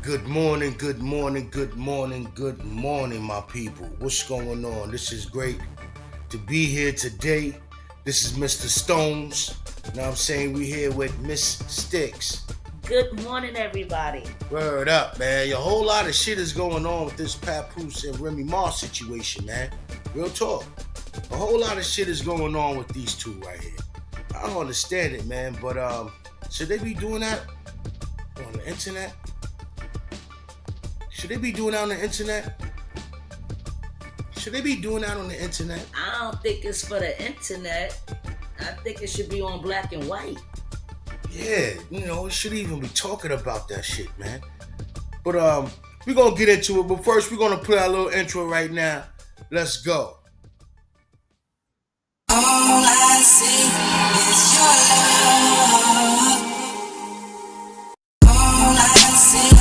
Good morning, good morning, good morning, good morning, my people. What's going on? This is great to be here today. This is Mr. Stones. Now I'm saying we here with Miss Sticks. Good morning, everybody. Word up, man. A whole lot of shit is going on with this Papoose and Remy Ma situation, man. Real talk. A whole lot of shit is going on with these two right here. I don't understand it, man, but should they be doing that on the internet? Should they be doing that on the internet? Should they be doing that on the internet? I don't think it's for the internet. I think it should be on black and white. Yeah, it should even be talking about that shit, man. But we're gonna get into it. But first, we're gonna play our little intro right now. Let's go. All I see is your love. All I see.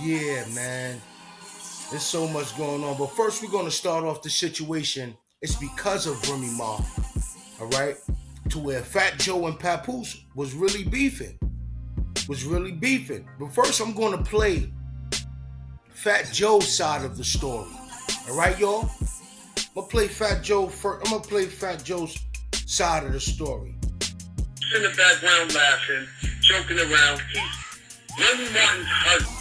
Yeah, man. There's so much going on. But first, we're going to start off the situation. It's because of Remy Ma, all right? To where Fat Joe and Papoose was really beefing. But first, I'm going to play Fat Joe's side of the story. All right, y'all? I'm going to play Fat Joe first. I'm going to play Fat Joe's side of the story. In the background laughing, joking around. He's Remy Martin's husband.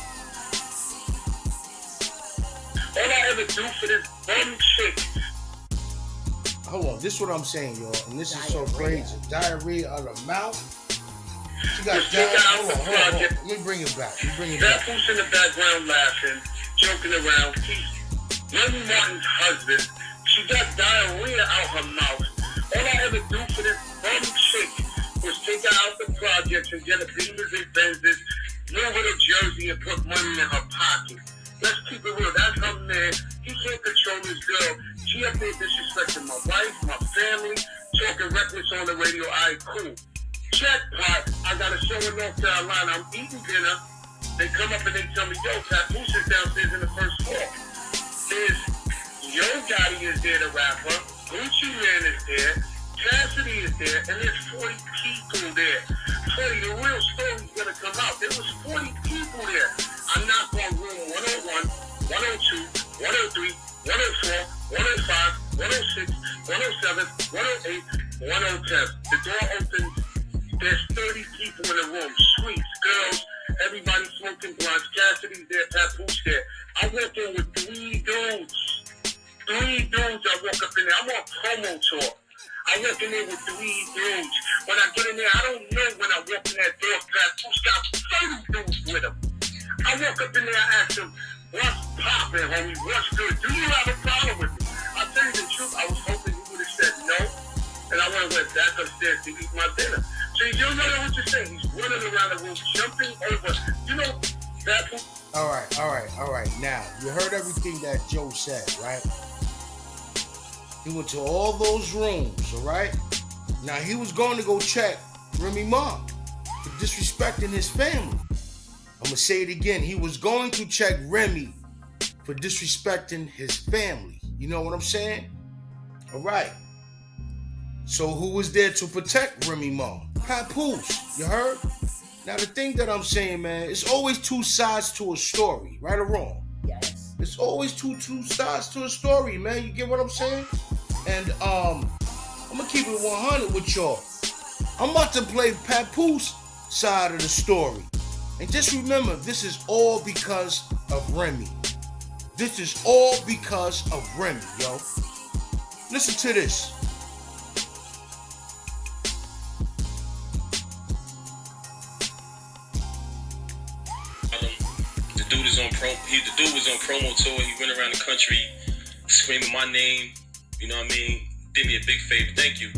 All I ever do for this bum chick. Hold on, this is what I'm saying, y'all, and this is so crazy. Diarrhea out of the mouth. She got diarrhea. Hold on. Let me bring it back. Papoose in the background laughing, joking around. He's Remy Martin's husband. She got diarrhea out her mouth. All I ever do for this bum chick was take her out the projects and get a Beatz and Benzes, move her to Jersey and put money in her pocket. Let's keep it real. That's her man. He can't control this girl. She up there disrespecting my wife, my family, talking reckless on the radio. All right, cool. Jackpot. I got a show in North Carolina. I'm eating dinner. They come up and they tell me, yo, Papoose is downstairs in the first floor. There's Yo Gotti is there, the rapper. Gucci Man is there. Cassidy is there. And there's 40 people there. 40, the real story's going to come out. There was 40 people there. I knocked on room 101, 102, 103, 104, 105, 106, 107, 108, 110. The door opens. There's 30 people in the room. Sweets, girls, everybody smoking blunts. Cassidy's there, Papoose there. I walk in with three dudes. I walk up in there. I'm on promo tour. I walk in there with three dudes. When I get in there, I don't know when I walk in that door, Papoose got 30 dudes with him. I walk up in there, I ask him, what's poppin', homie? What's good? Do you have a problem with me? I'll tell you the truth, I was hoping you would have said no. And I went back upstairs to eat my dinner. So you don't know what you're saying. He's running around the room, jumping over. You know, that. All right. Now, you heard everything that Joe said, right? He went to all those rooms, all right? Now, he was going to go check Remy Ma for disrespecting his family. I'm going to say it again. He was going to check Remy for disrespecting his family. You know what I'm saying? All right. So who was there to protect Remy Ma? Papoose. You heard? Now, the thing that I'm saying, man, it's always two sides to a story, right or wrong? Yes. It's always two sides to a story, man. You get what I'm saying? And I'm going to keep it 100 with y'all. I'm about to play Papoose side of the story. And just remember, this is all because of Remy. This is all because of Remy, yo. Listen to this. was on the dude was on promo tour. He went around the country screaming my name. You know what I mean? Did me a big favor. Thank you.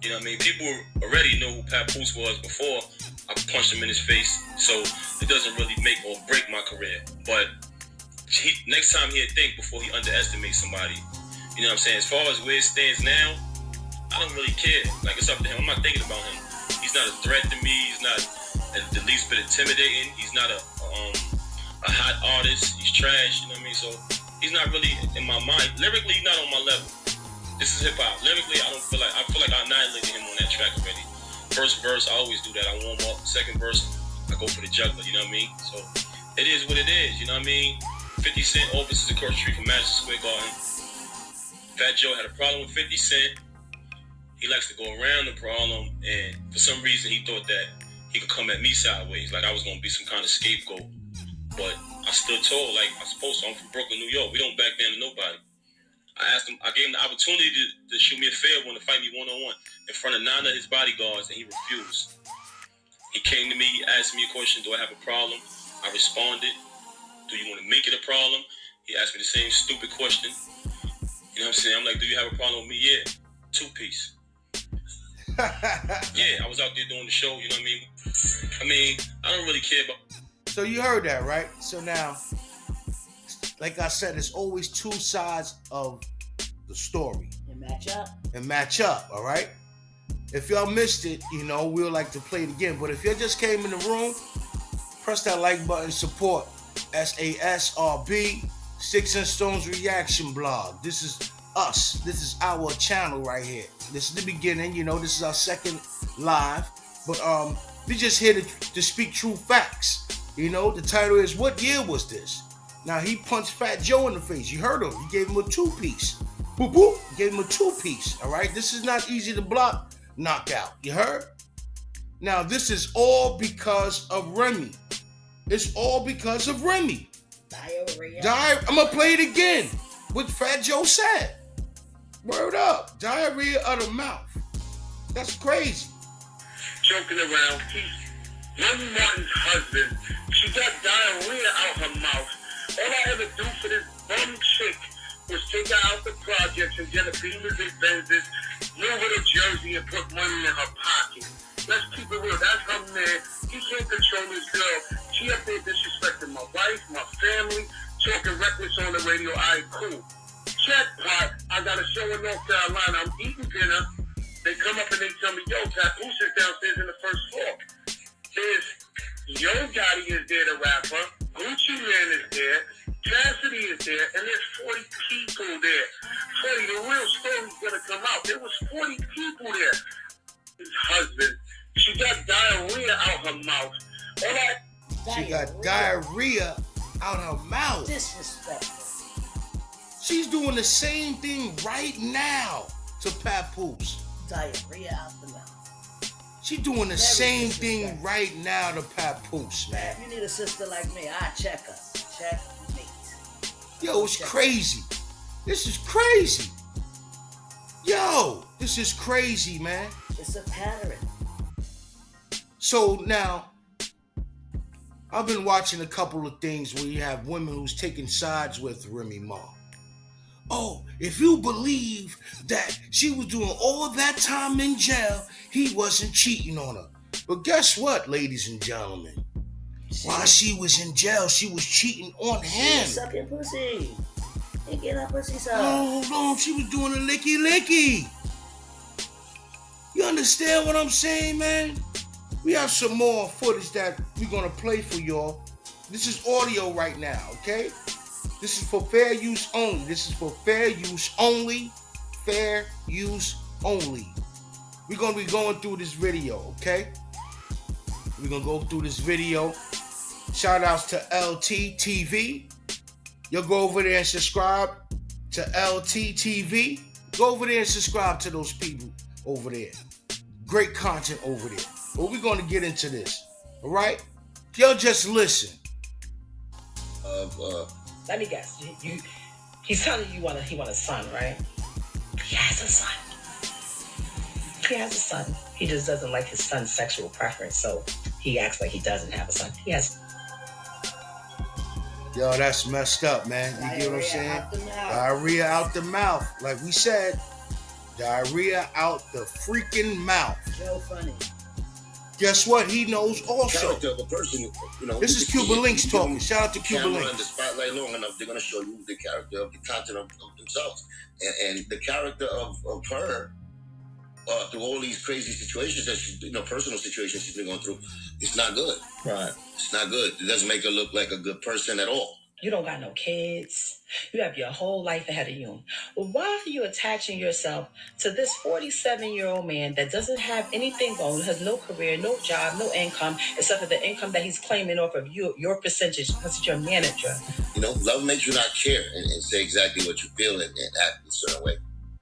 You know what I mean? People already knew who Papoose was before I punched him in his face. So it doesn't really make or break my career. But next time he'll think before he underestimates somebody. You know what I'm saying? As far as where it stands now, I don't really care. Like, it's up to him. I'm not thinking about him. He's not a threat to me. He's not the least bit intimidating. He's not a hot artist. He's trash. You know what I mean? So he's not really in my mind. Lyrically, he's not on my level. This is hip hop. Lyrically, I feel like I annihilated him on that track already. First verse, I always do that. I warm up. Second verse, I go for the juggler. You know what I mean? So it is what it is. You know what I mean? 50 Cent offices across the street from Madison Square Garden. Fat Joe had a problem with 50 Cent. He likes to go around the problem, and for some reason he thought that he could come at me sideways, like I was gonna be some kind of scapegoat. But I stood tall, like I'm supposed to. I'm from Brooklyn, New York. We don't back down to nobody. I gave him the opportunity to shoot me a fair one, to fight me one-on-one in front of 9 of his bodyguards, and he refused. He came to me, he asked me a question, do I have a problem? I responded, do you want to make it a problem? He asked me the same stupid question. You know what I'm saying? I'm like, do you have a problem with me? Yeah. 2PIECE. Yeah, I was out there doing the show, you know what I mean? I don't really care about... So you heard that, right? So now, like I said, it's always two sides of the story. And match up, all right? If y'all missed it, you know, we'll like to play it again. But if you just came in the room, press that like button, support SASRB, Sticks and Stones Reaction Blog. This is us. This is our channel right here. This is the beginning, you know, this is our second live. But we just here to speak true facts. You know, the title is, what year was this? Now, he punched Fat Joe in the face. You heard him. He gave him a 2-piece. Boop, boop. Gave him a 2-piece, all right? This is not easy to block. Knockout. You heard? Now, this is all because of Remy. It's all because of Remy. Diarrhea. I'm going to play it again. What Fat Joe said. Word up. Diarrhea of the mouth. That's crazy. Joking around. Remy Martin's husband, she got diarrhea out her mouth. All I ever do for this bum chick was take her out the projects and get a Beamers and Benzes, move her to Jersey and put money in her pocket. Let's keep it real. That's her man. He can't control this girl. She up there disrespecting my wife, my family, talking reckless on the radio. All right, cool. Jackpot. I got a show in North Carolina. I'm eating dinner. They come up and they tell me, yo, Papoose is downstairs in the first floor. There's Yo Gotti is there, the rapper. Gucci Man is there. Cassidy is there. And there's 40 people there. 40, the real story's going to come out. There was 40 people there. His husband, she got diarrhea out her mouth. She got diarrhea out her mouth. Disrespectful. She's doing the same thing right now to Papoose. Diarrhea out the mouth. She doing the same thing right now to Papoose, man. You need a sister like me. I check her. Check me. Yo, it's crazy. This is crazy. Yo, this is crazy, man. It's a pattern. So now, I've been watching a couple of things where you have women who's taking sides with Remy Ma. Oh, if you believe that she was doing all that time in jail, he wasn't cheating on her. But guess what, ladies and gentlemen? While she was in jail, she was cheating on him. She was sucking pussy. And get her pussy sucked. Oh, hold on. She was doing a licky. You understand what I'm saying, man? We have some more footage that we're going to play for y'all. This is audio right now, okay? This is for fair use only. This is for fair use only. Fair use only. We're going to be going through this video, okay? We're going to go through this video. Shout outs to LTTV. You'll go over there and subscribe to LTTV. Go over there and subscribe to those people over there. Great content over there. But we're going to get into this, all right? Y'all just listen. Let me guess. He's telling you he want a son, right? He has a son. He has a son. He just doesn't like his son's sexual preference, so he acts like he doesn't have a son. He has. Yo, that's messed up, man. You get what I'm saying? Out the mouth. Diarrhea out the mouth. Like we said, diarrhea out the freaking mouth. Joe funny. Guess what? He knows also. Character of a person, This is Cuba Links talking. Shout out to Cuba camera Links. in the spotlight long enough, they're gonna show you the character of the content of themselves, and the character of her through all these crazy situations that she, personal situations she's been going through. It's not good. Right. It's not good. It doesn't make her look like a good person at all. You don't got no kids. You have your whole life ahead of you. Well, why are you attaching yourself to this 47-year-old man that doesn't have anything going, has no career, no job, no income, except for the income that he's claiming off of your percentage because he's your manager? Love makes you not care and say exactly what you feel and act a certain way.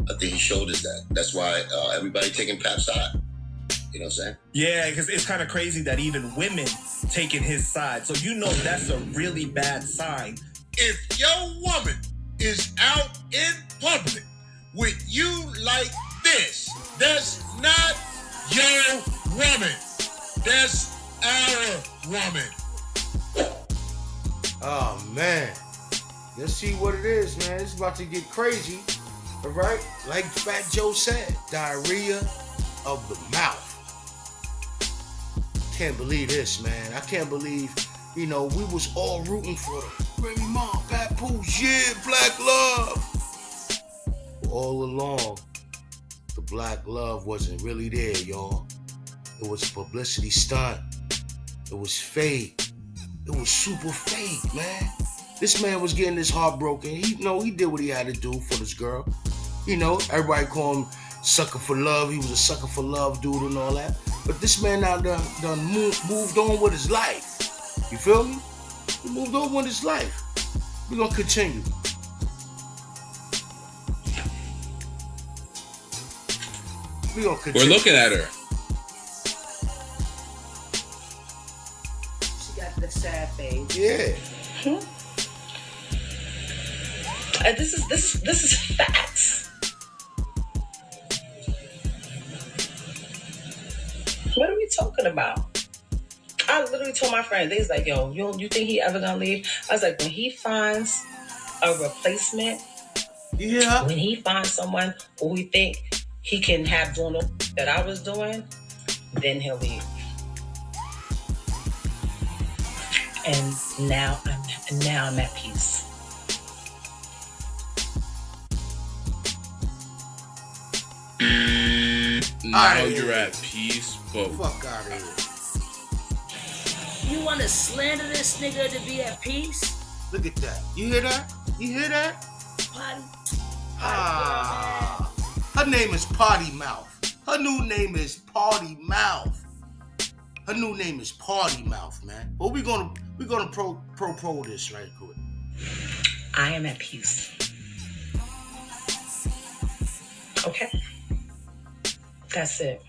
I think he showed us that. That's why everybody taking Pap's side. You know what I'm saying? Yeah, because it's kind of crazy that even women taking his side. So that's a really bad sign. If your woman is out in public with you like this, that's not your woman. That's our woman. Oh, man. Let's see what it is, man. It's about to get crazy. All right? Like Fat Joe said, diarrhea of the mouth. Can't believe this, man. I can't believe, we was all rooting for them. Remy Ma, Papoose, yeah, black love. All along, the black love wasn't really there, y'all. It was a publicity stunt. It was fake. It was super fake, man. This man was getting his heart broken. He did what he had to do for this girl. Everybody call him sucker for love. He was a sucker for love dude and all that. But this man now done moved on with his life. You feel me? He moved on with his life. We're going to continue. We're looking at her. She got the sad face. Yeah. This is facts. What are we talking about? I literally told my friend, they was like, yo, you think he ever gonna leave? I was like, when he finds a replacement, when he finds someone who we think he can have doing that I was doing, then he'll leave. And now I'm at peace. Now you're at peace, but fuck out of here. You want to slander this nigga to be at peace? Look at that. You hear that? You hear that? Her name is Potty Mouth. Her new name is Party Mouth. Her new name is Party Mouth, man. But we're gonna pro this right quick. I am at peace. Okay. That's it.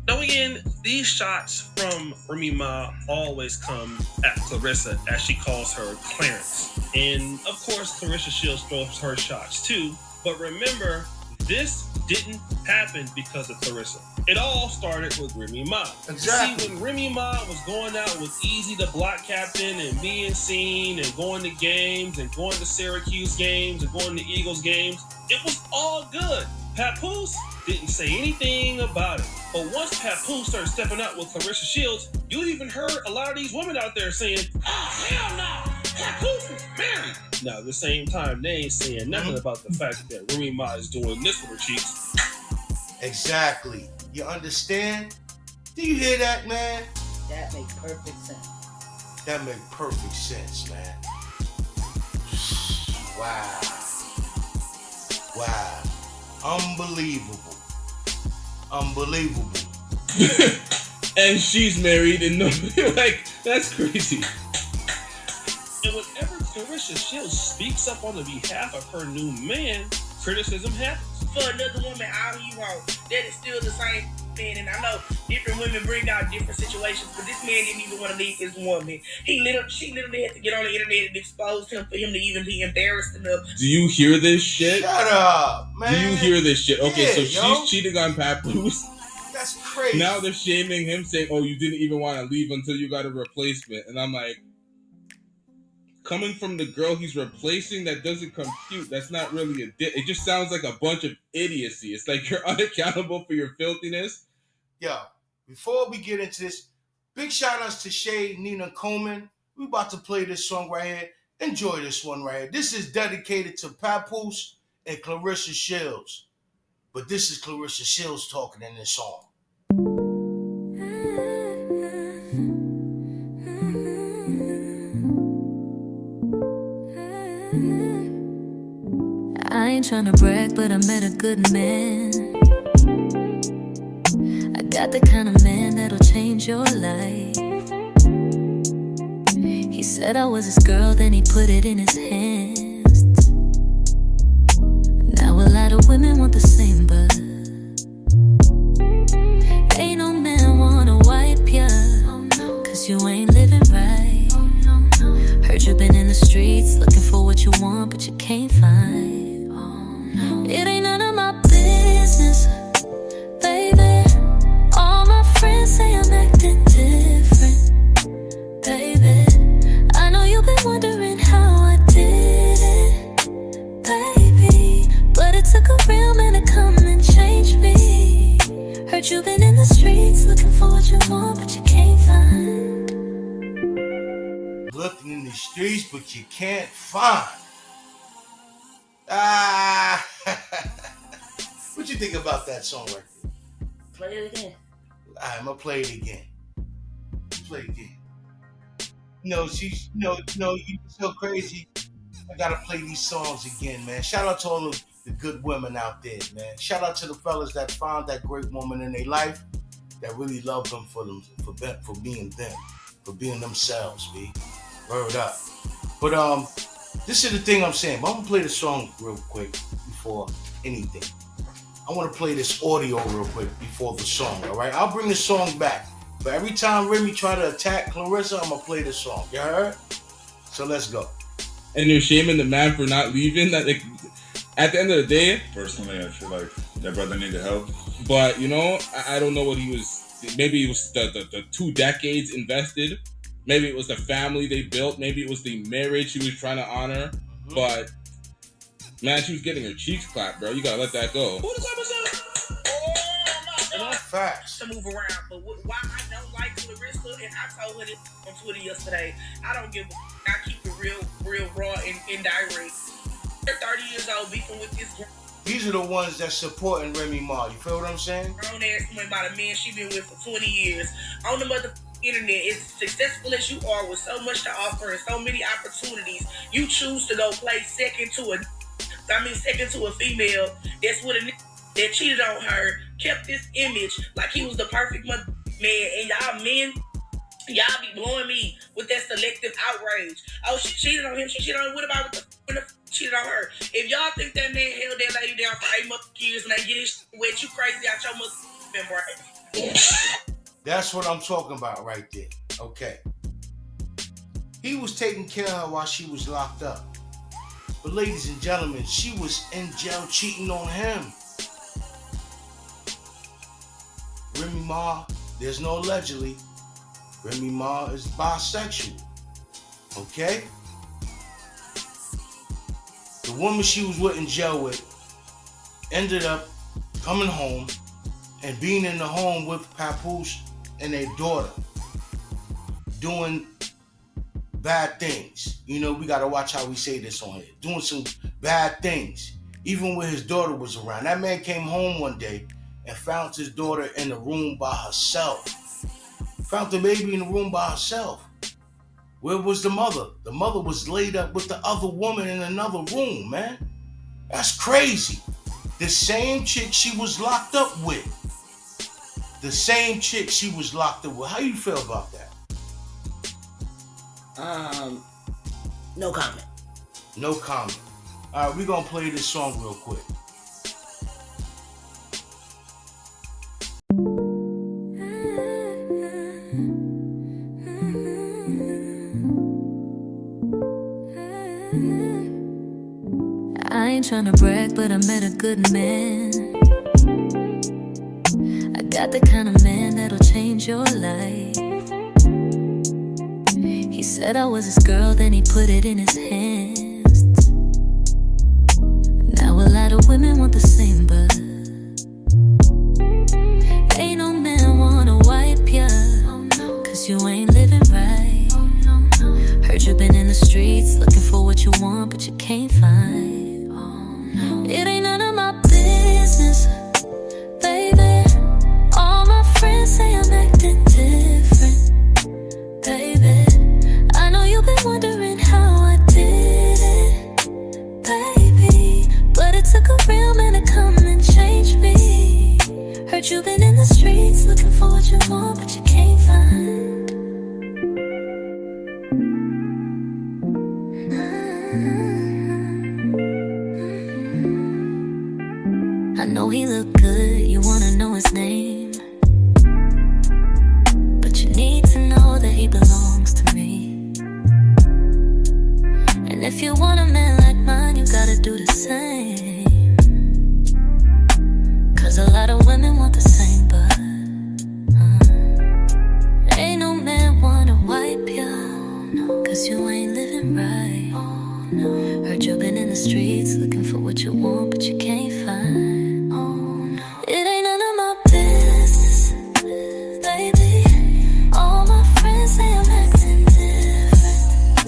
Now again, these shots from Remy Ma always come at Clarissa, as she calls her Clarence. And of course, Clarissa Shields throws her shots too. But remember, this didn't happen because of Clarissa. It all started with Remy Ma. Exactly. See, when Remy Ma was going out with Easy the block captain and being seen and going to games and going to Syracuse games and going to Eagles games, it was all good. Papoose didn't say anything about it. But once Papoose started stepping out with Clarissa Shields, you even heard a lot of these women out there saying, oh, hell no, Papoose is married. Now, at the same time, they ain't saying nothing about the fact that Remy Ma is doing this with her cheeks. Exactly. You understand? Do you hear that, man? That makes perfect sense. That makes perfect sense, man. Wow. Unbelievable. and she's married and nobody, that's crazy. And whenever Clarissa Shields speaks up on the behalf of her new man, criticism happens. For another woman, all you want, that is still the same man. And I know different women bring out different situations, but this man didn't even want to leave his woman. She literally had to get on the internet and expose him for him to even be embarrassed enough. Do you hear this shit? Shut up, man. Do you hear this shit? Okay, Yeah, so she's cheating on Papoose. That's crazy. Now they're shaming him, saying, oh, you didn't even want to leave until you got a replacement. And I'm like, coming from the girl he's replacing, that doesn't compute. That's not really a dick. It just sounds like a bunch of idiocy. It's like you're unaccountable for your filthiness. Yo, before we get into this, big shout outs to Shay, Nina Coleman. We about to play this song right here. Enjoy this one right here. This is dedicated to Papoose and Clarissa Shields. But this is Clarissa Shields talking in this song. I ain't tryna brag, but I met a good man. I got the kind of man that'll change your life. He said I was his girl, then he put it in his hands. Now a lot of women want the same, but ain't no man wanna wipe ya, cause you ain't living right. Heard you been in the streets looking for what you want, but you can't find. It ain't none of my business, baby. All my friends say I'm acting different, baby. I know you've been wondering how I did it, baby. But it took a real man to come and change me. Heard you've been in the streets looking for what you want, but you can't find. Looking in the streets, but you can't find. Ah, what you think about that song right there? Play it again. I'm gonna play it again. Play it again. No, she's no, you're so crazy. I gotta play these songs again, man. Shout out to all of the good women out there, man. Shout out to the fellas that found that great woman in their life that really love them for being them, for being themselves, B. Word up. But this is the thing I'm saying. I'm gonna play the song real quick before anything. I want to play this audio real quick before the song. All right, I'll bring the song back. But every time Remy try to attack Clarissa, I'm gonna play the song. You heard? So let's go. And you're shaming the man for not leaving. That, like, at the end of the day, personally, I feel like that brother needed help. But you know, I don't know what he was. Maybe it was the 2 decades invested. Maybe it was the family they built. Maybe it was the marriage she was trying to honor. Mm-hmm. But man, she was getting her cheeks clapped, bro. You gotta let that go. Who the Facts. To move around, but why I don't like Clarissa, and I told her this on Twitter yesterday. I don't give a. I keep it real raw and direct. They're 30 years old, beefing with this. These are the ones that supporting Remy Ma. You feel what I'm saying? I don't ask someone about a man she been with for 20 years on the internet. As successful as you are with so much to offer and so many opportunities, you choose to go play second to a female that's with a nigga that cheated on her, kept this image like he was the perfect man, and y'all men, y'all be blowing me with that selective outrage. Oh, she cheated on him, she cheated on him. What about when the cheated on her? If y'all think that man held that lady down for 8 years and they get his wet, you crazy out your motherfucking brain. That's what I'm talking about right there. Okay. He was taking care of her while she was locked up. But ladies and gentlemen, she was in jail cheating on him. Remy Ma, there's no allegedly. Remy Ma is bisexual. Okay? The woman she was with in jail with ended up coming home and being in the home with Papoose and their daughter, doing bad things. You know, we gotta watch how we say this on here. Doing some bad things. Even when his daughter was around. That man came home one day and found his daughter in the room by herself. Found the baby in the room by herself. Where was the mother? The mother was laid up with the other woman in another room, man. That's crazy. The same chick she was locked up with. The same chick she was locked up with. How you feel about that? No comment. No comment. All right, we're gonna play this song real quick. I ain't tryna brag, but I met a good man. I got the kind of man that'll change your life. He said I was his girl, then he put it in his hands. Now a lot of women want the same, but ain't no man wanna wipe ya, cause you ain't living right. Heard you been in the streets looking for what you want, but you can't find. It ain't none of my business, baby. All my friends say I'm acting different, baby. I know you've been wondering how I did it, baby. But it took a real man to come and change me. Heard you been in the streets looking for what you want, but you can't find. I know he look good, you wanna know his name, but you need to know that he belongs to me. And if you want a man like mine, you gotta do the same. Cause a lot of women want the same, but ain't no man wanna wipe you, cause you ain't living right. Heard you been in the streets looking for what you want, but you can't find. It ain't none of my business, baby. All my friends say I'm acting different,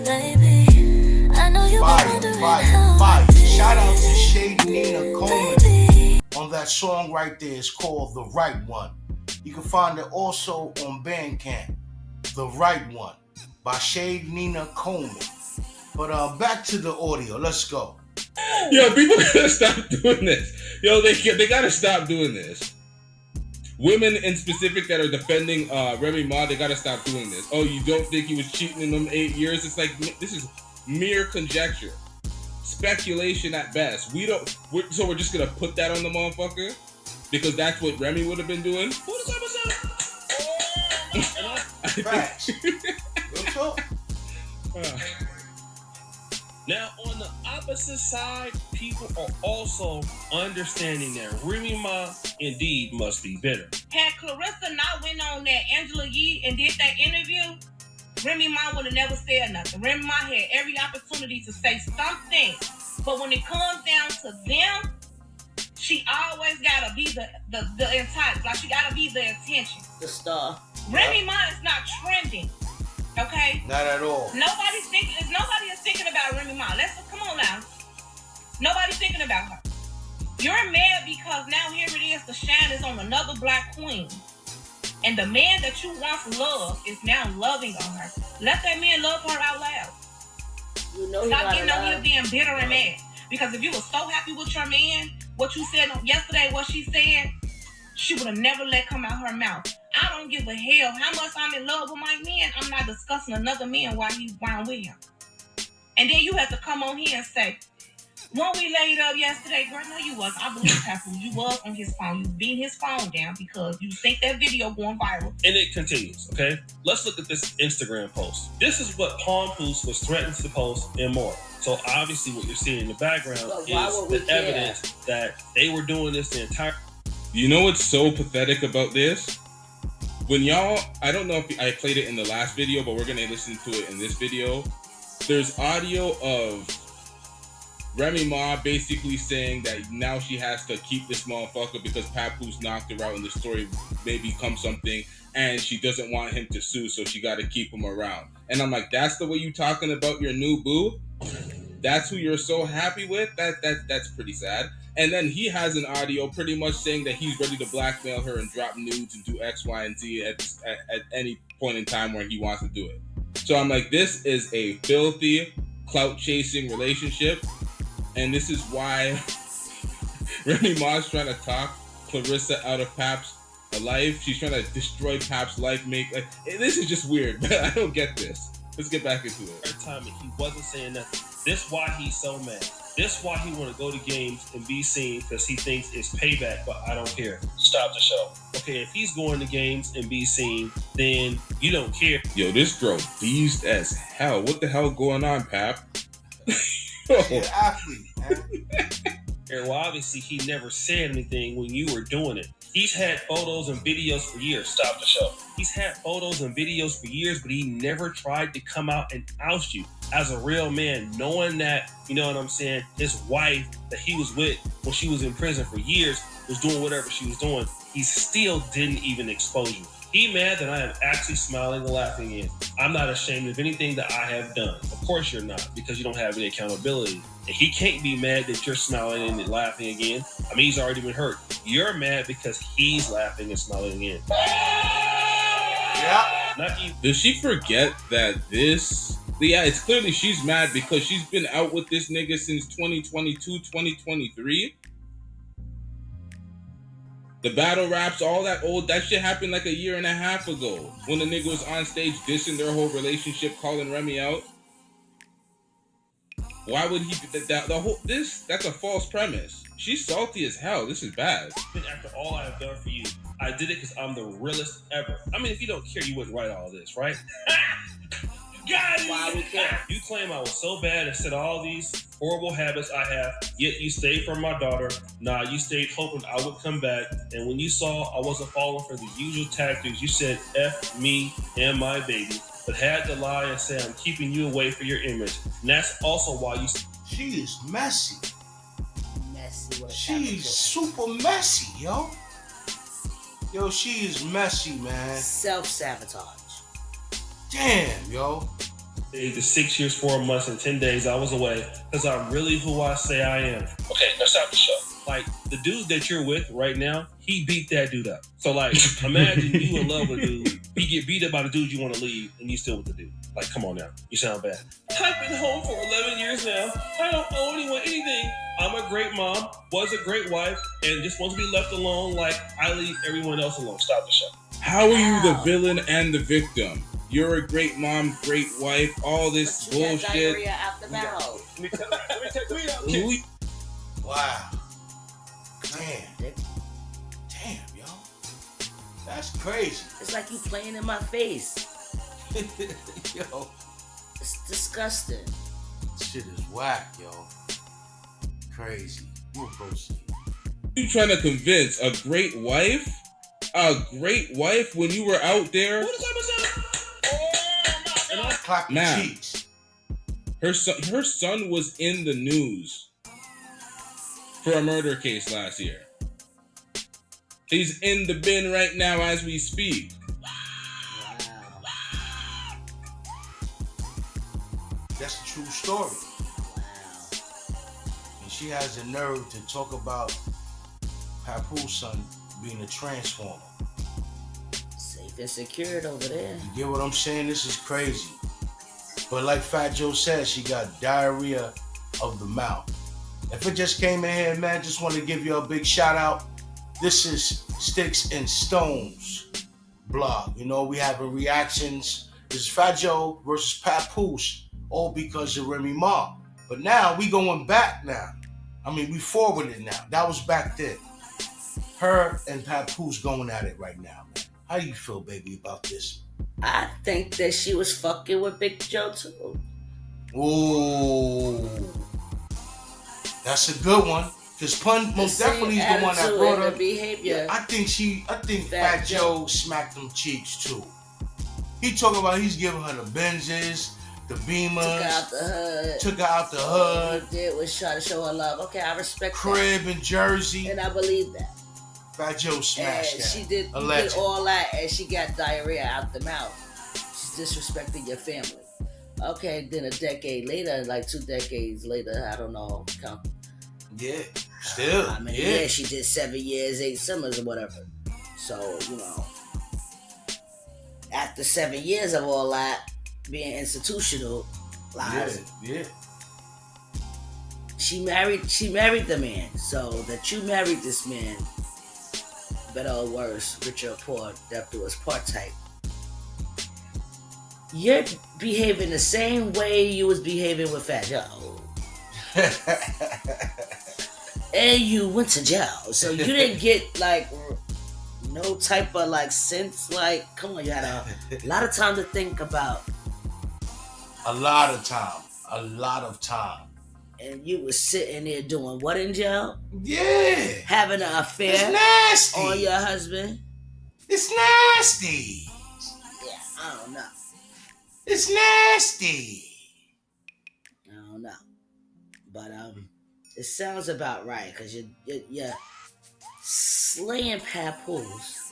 baby. I know you've been wondering how I did. Shout out to Shade Nina Coleman on that song right there. It's called The Right One. You can find it also on Bandcamp. The Right One by Shade Nina Coleman. But back to the audio. Let's go. Yo, people gotta stop doing this. Yo, they gotta stop doing this. Women in specific that are defending Remy Ma, they gotta stop doing this. Oh, you don't think he was cheating in them 8 years? It's like, this is mere conjecture, speculation at best. So we're just gonna put that on the motherfucker because that's what Remy would have been doing. Facts. Real talk. Now, on the opposite side, people are also understanding that Remy Ma indeed must be bitter. Had Clarissa not went on that Angela Yee and did that interview, Remy Ma would have never said nothing. Remy Ma had every opportunity to say something, but when it comes down to them, she always gotta be the entire, like she gotta be the attention, the star. Remy Ma is not trending. Okay? Not at all. Nobody is thinking about Remy Ma. Come on now. Nobody's thinking about her. You're mad because now here it is, the shine is on another black queen. And the man that you once loved is now loving on her. Let that man love her out loud. You know, stop getting on here being bitter and mad. Because if you were so happy with your man, what you said yesterday, what she said, she would have never let come out her mouth. I don't give a hell how much I'm in love with my man. I'm not discussing another man while he's round with him. And then you have to come on here and say, when we laid up yesterday, girl, no, you was. I believe Papoose. You was on his phone. You beat his phone down because you think that video going viral. And it continues, okay? Let's look at this Instagram post. This is what Papoose was threatened to post and more. So obviously what you're seeing in the background is the evidence that they were doing this the entire... You know what's so pathetic about this? When y'all, I don't know if I played it in the last video, but we're going to listen to it in this video. There's audio of Remy Ma basically saying that now she has to keep this motherfucker because Papoose knocked her out and the story may become something and she doesn't want him to sue, so she got to keep him around. And I'm like, that's the way you talking about your new boo? That's who you're so happy with? That's pretty sad. And then he has an audio pretty much saying that he's ready to blackmail her and drop nudes and do X, Y, and Z at any point in time where he wants to do it. So I'm like, this is a filthy, clout-chasing relationship. And this is why Remy Ma's trying to talk Clarissa out of Pap's life. She's trying to destroy Pap's life. This is just weird, but I don't get this. Let's get back into it. Every time he wasn't saying nothing. This why he's so mad. This why he want to go to games and be seen because he thinks it's payback, but I don't care. Stop the show. Okay, if he's going to games and be seen, then you don't care. Yo, this girl beast as hell. What the hell going on, Pap? She's an athlete, man. And well, obviously he never said anything when you were doing it. He's had photos and videos for years. Stop the show. He's had photos and videos for years, but he never tried to come out and oust you as a real man, knowing that, you know what I'm saying, his wife that he was with when she was in prison for years was doing whatever she was doing. He still didn't even expose you. He mad that I am actually smiling and laughing again. I'm not ashamed of anything that I have done. Of course you're not, because you don't have any accountability. And he can't be mad that you're smiling and laughing again. I mean, he's already been hurt. You're mad because he's laughing and smiling again. Yeah. Not even. Does she forget that this... Yeah, it's clearly she's mad because she's been out with this nigga since 2022, 2023. The battle raps, all that that shit happened like a year and a half ago when the nigga was on stage dissing their whole relationship, calling Remy out. Why would he that's a false premise. She's salty as hell. This is bad. After all I have done for you, I did it because I'm the realest ever. I mean, if you don't care, you wouldn't write all this, right? God, why we care? You claim I was so bad and said all these horrible habits I have, yet you stayed for my daughter. Nah, you stayed hoping I would come back. And when you saw I wasn't falling for the usual tactics, you said F me and my baby, but had to lie and say I'm keeping you away for your image. And that's also why you... She is messy. Messy. She's super messy, yo. Yo, she is messy, man. Self-sabotage. Damn, yo. The 6 years, 4 months, and 10 days I was away because I'm really who I say I am. Okay, now stop the show. Like, the dude that you're with right now, he beat that dude up. So, like, imagine you in love with a dude. He get beat up by the dude you want to leave, and you still with the dude. Like, come on now. You sound bad. I've been home for 11 years now. I don't owe anyone anything. I'm a great mom, was a great wife, and just want to be left alone like I leave everyone else alone. Stop the show. How are you the villain and the victim? You're a great mom, great wife, all this bullshit. Diarrhea out the mouth. Wow. Damn, yo. That's crazy. It's like you playing in my face. Yo. It's disgusting. Shit is whack, yo. Crazy. We'll proceed. You trying to convince a great wife when you were out there? Nah. Her son was in the news for a murder case last year. He's in the bin right now as we speak. Wow. That's a true story. Wow. And she has the nerve to talk about Papoose son being a transformer. Safe and secured over there. You get what I'm saying? This is crazy. But like Fat Joe said, she got diarrhea of the mouth. If it just came in here, man, just want to give you a big shout out. This is Sticks and Stones blog. You know, we having reactions. This is Fat Joe versus Papoose, all because of Remy Ma. But now we going back now. I mean, we forwarded now. That was back then. Her and Papoose going at it right now, man. How do you feel, baby, about this? I think that she was fucking with Big Joe too. Ooh. That's a good one. Because Pun most definitely is the one that brought her. Behavior. I think Fat Joe smacked them cheeks too. He talking about he's giving her the Benzes, the Beamers. Took her out the hood. All he did was try to show her love. Okay, I respect Crib that. in Jersey. And I believe that. Fat Joe smashed that. She did all that and she got diarrhea out the mouth. She's disrespecting your family. Okay, then a decade later, like 2 decades later, I don't know. Yeah, still. I mean, yeah, she did 7 years, 8 summers or whatever. So, you know, after 7 years of all that being institutionalized, yeah. She married the man. So that you married this man, better or worse, rich or poor, death do us part type. You're behaving the same way you was behaving with Fat Joe. And you went to jail. So you didn't get like no type of like sense. Like, come on, you had a lot of time to think about. A lot of time. And you was sitting there doing what in jail? Yeah. Having an affair It's nasty. on your husband? It's nasty. Yeah, I don't know. It's nasty. I don't know. But it sounds about right because you're slaying Papoose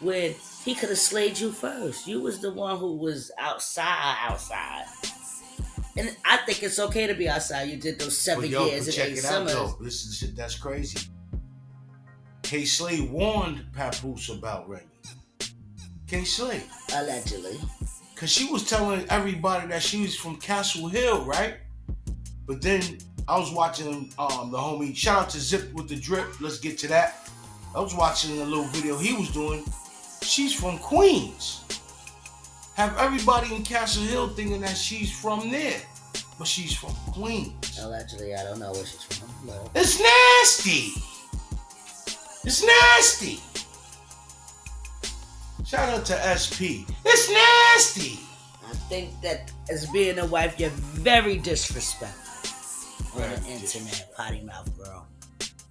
when he could have slayed you first. You was the one who was outside. And I think it's okay to be outside. You did those 7 years and 8 summers. This is shit that's crazy. K. Slay warned Papoose about Remy. K. Slay. Allegedly. Because she was telling everybody that she was from Castle Hill, right? But then I was watching the homie, shout out to Zip with the Drip, let's get to that. I was watching a little video he was doing. She's from Queens. Have everybody in Castle Hill thinking that she's from there. But she's from Queens. Allegedly, I don't know where she's from. No. It's nasty. It's nasty. Shout out to SP. It's nasty. I think that as being a wife, you're very disrespectful on the internet, potty mouth girl.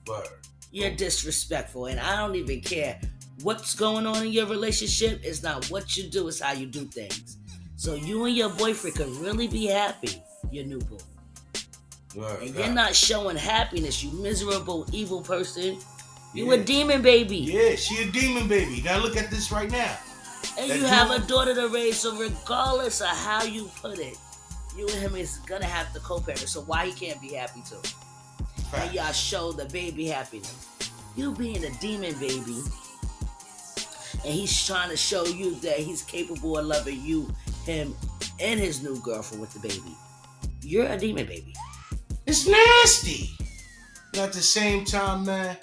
Word. You're disrespectful, and I don't even care what's going on in your relationship. It's not what you do, it's how you do things. So you and your boyfriend could really be happy, your new boo. Word, and you're not showing happiness, you miserable, evil person. You a demon baby. Yeah, she a demon baby. You gotta look at this right now. And you have a daughter to raise, so regardless of how you put it, you and him is gonna have to co-parent. So why he can't be happy too? And y'all show the baby happiness. You being a demon baby, and he's trying to show you that he's capable of loving you, him, and his new girlfriend with the baby. You're a demon baby. It's nasty. And at the same time, man,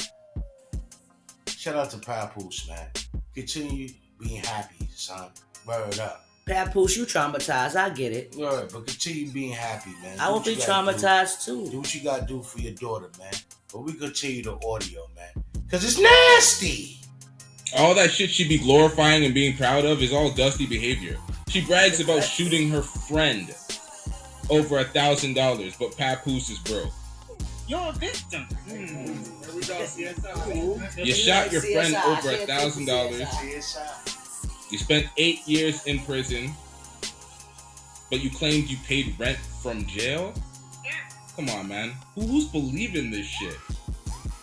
shout out to Papoose, man. Continue being happy, son. Word up. Papoose, you traumatized. I get it. Word, but continue being happy, man. I will be traumatized too. Do what you gotta do for your daughter, man. But we continue the audio, man. Because it's nasty. All that shit she be glorifying and being proud of is all dusty behavior. She brags about shooting her friend over $1,000, but Papoose is broke. You're a victim. There we go, CSI. You shot your friend over $1,000. You spent 8 years in prison, but you claimed you paid rent from jail? Come on, man. Who's believing this shit?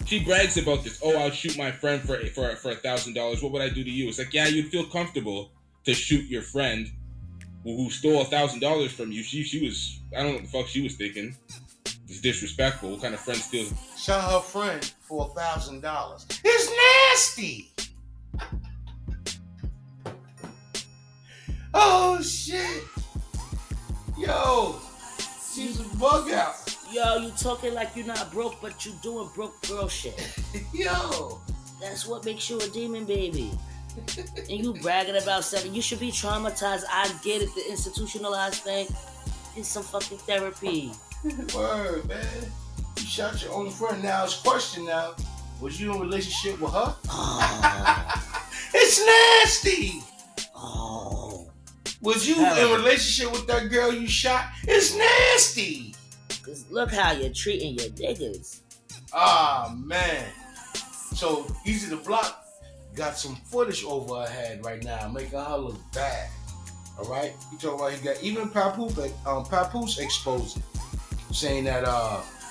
She brags about this. Oh, I'll shoot my friend for $1,000. What would I do to you? It's like, yeah, you'd feel comfortable to shoot your friend who stole $1,000 from you. She was, I don't know what the fuck she was thinking. It's disrespectful. What kind of friend steals? Shot her friend for $1,000. It's nasty. Oh shit. Yo, she's a bug out. Yo, you talking like you're not broke, but you doing broke girl shit. Yo. That's what makes you a demon baby. And you bragging about 7. You should be traumatized. I get it, the institutionalized thing. Get some fucking therapy. Word, man. You shot your own friend. Now it's question now. Was you in a relationship with her? Oh. It's nasty. Oh. Was you in a relationship with that girl you shot? It's nasty. Cause look how you're treating your niggas. Ah, man. So Easy to Block got some footage over her head right now, making her look bad. All right? You talking about he got even Papoose exposed it, saying that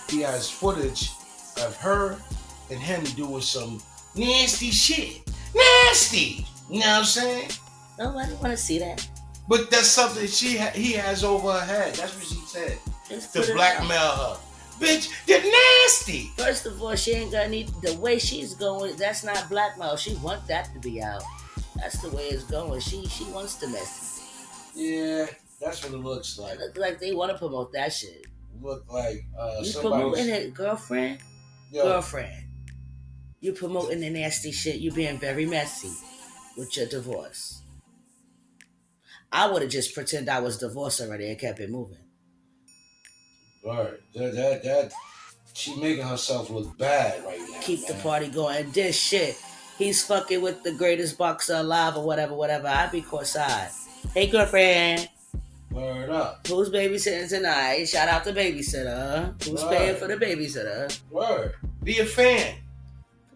he has footage of her and him doing some nasty shit. Nasty. You know what I'm saying? No, I didn't want to see that. But that's something he has over her head. That's what she said. To blackmail her. Bitch, you're nasty. First of all, she ain't gonna need the way she's going. That's not blackmail. She wants that to be out. That's the way it's going. She wants the message. Yeah, that's what it looks like. It looks like they want to promote that shit. Look like you promoting it, girlfriend. Yo. Girlfriend. You promoting the nasty shit. You being very messy with your divorce. I would have just pretended I was divorced already and kept it moving. Right. That she making herself look bad right now. Keep the party going. And this shit, he's fucking with the greatest boxer alive or whatever. I'd be courtside. Hey, girlfriend. Word up. Who's babysitting tonight? Shout out to babysitter. Who's paying for the babysitter? Word. Be a fan.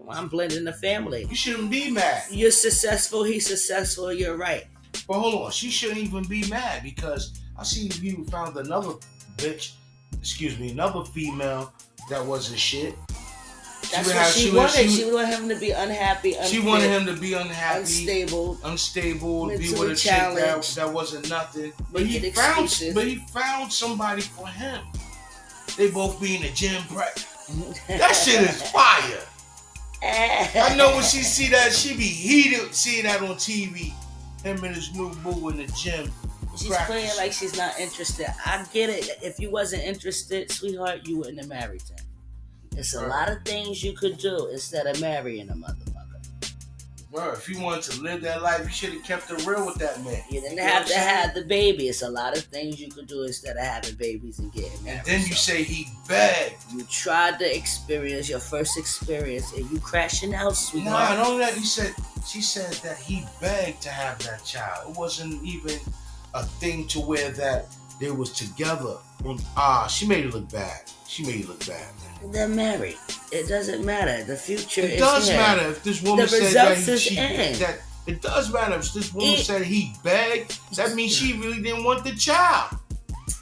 I'm blending the family. You shouldn't be mad. You're successful, he's successful, you're right. But hold on, she shouldn't even be mad because I see you found another another female that wasn't shit. That's what she wanted. She wanted him to be unhappy, unfit, she wanted him to be unhappy, unstable, be with a chick that wasn't nothing. But he found somebody for him. They both be in the gym practice. That shit is fire. I know when she see that, she be heated seeing that on TV. Him and his new boo in the gym. She's playing like she's not interested. I get it. If you wasn't interested, sweetheart, you wouldn't have married him. It's a lot of things you could do instead of marrying a motherfucker. Bro, if you wanted to live that life, you should have kept it real with that man. You didn't have to have the baby. It's a lot of things you could do instead of having babies and getting married. And then you say he begged. You tried to experience your first experience and you crashing out, sweetheart. No, not only that. She said that he begged to have that child. It wasn't even a thing to where that they was together. She made it look bad. Man. They're married. It doesn't matter. The future is It does here. matter if this woman the said that it does matter if this woman said he begged. That means she really didn't want the child.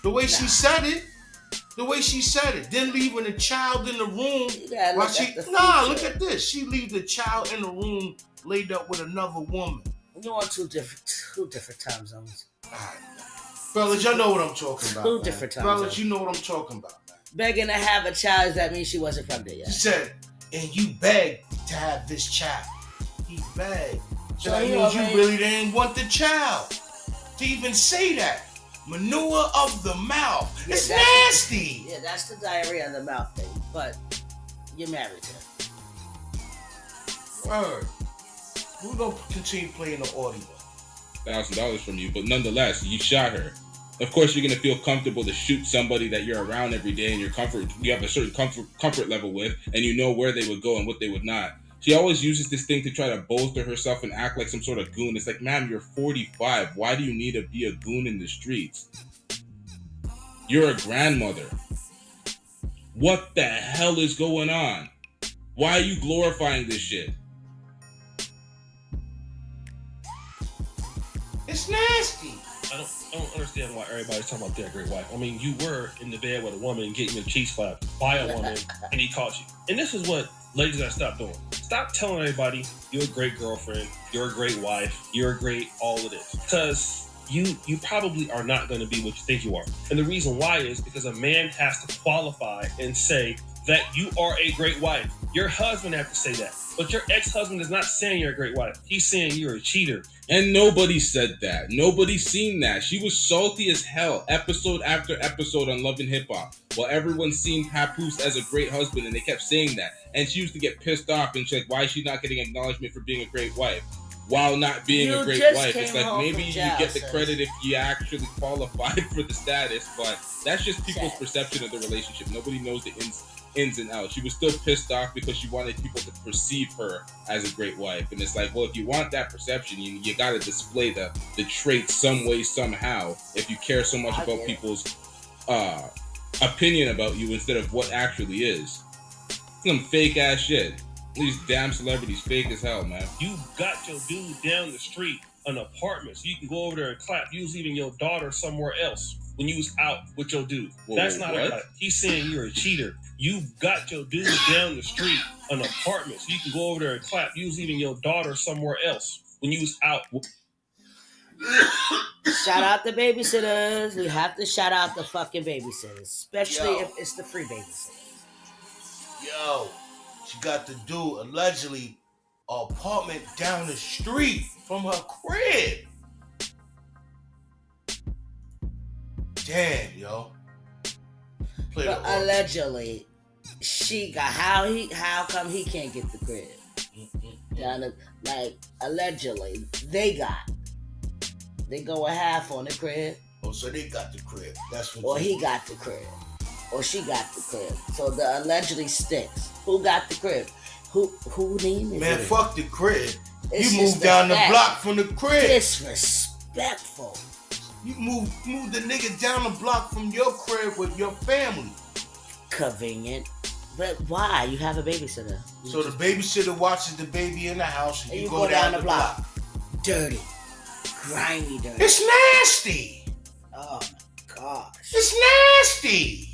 The way she said it. Then leaving the child in the room. Look at this. She leave the child in the room laid up with another woman. You're on two different time zones. Alright. Fellas, y'all know what I'm talking about. Two different time Fellas, zones. you know what I'm talking about. Begging to have a child, does that mean she wasn't pregnant yet? She said, and you begged to have this child. He begged. So that means you really didn't want the child. To even say that. Manure of the mouth. Yeah, it's nasty. Yeah, that's the diarrhea of the mouth thing. But you're married to her. Word. We're going to continue playing the audio. $1,000 from you, but nonetheless, you shot her. Of course, you're gonna feel comfortable to shoot somebody that you're around every day, and you have a certain comfort level with, and you know where they would go and what they would not. She always uses this thing to try to bolster herself and act like some sort of goon. It's like, ma'am, you're 45. Why do you need to be a goon in the streets? You're a grandmother. What the hell is going on? Why are you glorifying this shit? It's nasty. I don't understand why everybody's talking about that great wife. I mean, you were in the bed with a woman getting your cheeks slapped by a woman, and he caught you. And this is what ladies gotta stop doing. Stop telling everybody you're a great girlfriend, you're a great wife, you're a great all of this. Because you probably are not going to be what you think you are. And the reason why is because a man has to qualify and say that you are a great wife. Your husband has to say that. But your ex-husband is not saying you're a great wife. He's saying you're a cheater. And nobody said that. Nobody's seen that. She was salty as hell, episode after episode on Love and Hip Hop. While everyone's seen Papoose as a great husband, and they kept saying that. And she used to get pissed off and she's like, why is she not getting acknowledgement for being a great wife? While not being a great wife. It's like, maybe you get the credit if you actually qualified for the status, but that's just people's perception of the relationship. Nobody knows the ins and outs. She was still pissed off because she wanted people to perceive her as a great wife. And it's like, well, if you want that perception, you got to display the traits some way, somehow, if you care so much about people's opinion about you instead of what actually is. Some fake ass shit. These damn celebrities fake as hell, man. You got your dude down the street, an apartment, so you can go over there and clap. You was leaving your daughter somewhere else when you was out with your dude. Whoa, that's not what? a clap. He's saying you're a cheater. You got your dude down the street, an apartment, so you can go over there and clap. You was leaving your daughter somewhere else when you was out. Shout out the babysitters. We have to shout out the fucking babysitters, especially if it's the free babysitters. Yo, she got the dude allegedly an apartment down the street from her crib. Damn, yo. But allegedly, she got how come he can't get the crib? Allegedly, they go a half on the crib. Oh, so they got the crib. That's what. Or he got the crib. Or she got the crib. So the allegedly sticks. Who got the crib? Who name is Man, it? fuck the crib. It's you moved down the block from the crib. Disrespectful. You move the nigga down the block from your crib with your family. Convenient. But why? You have a babysitter. So the babysitter watches the baby in the house, and you go down the block. Dirty. Grimy dirty. It's nasty. Oh my gosh. It's nasty.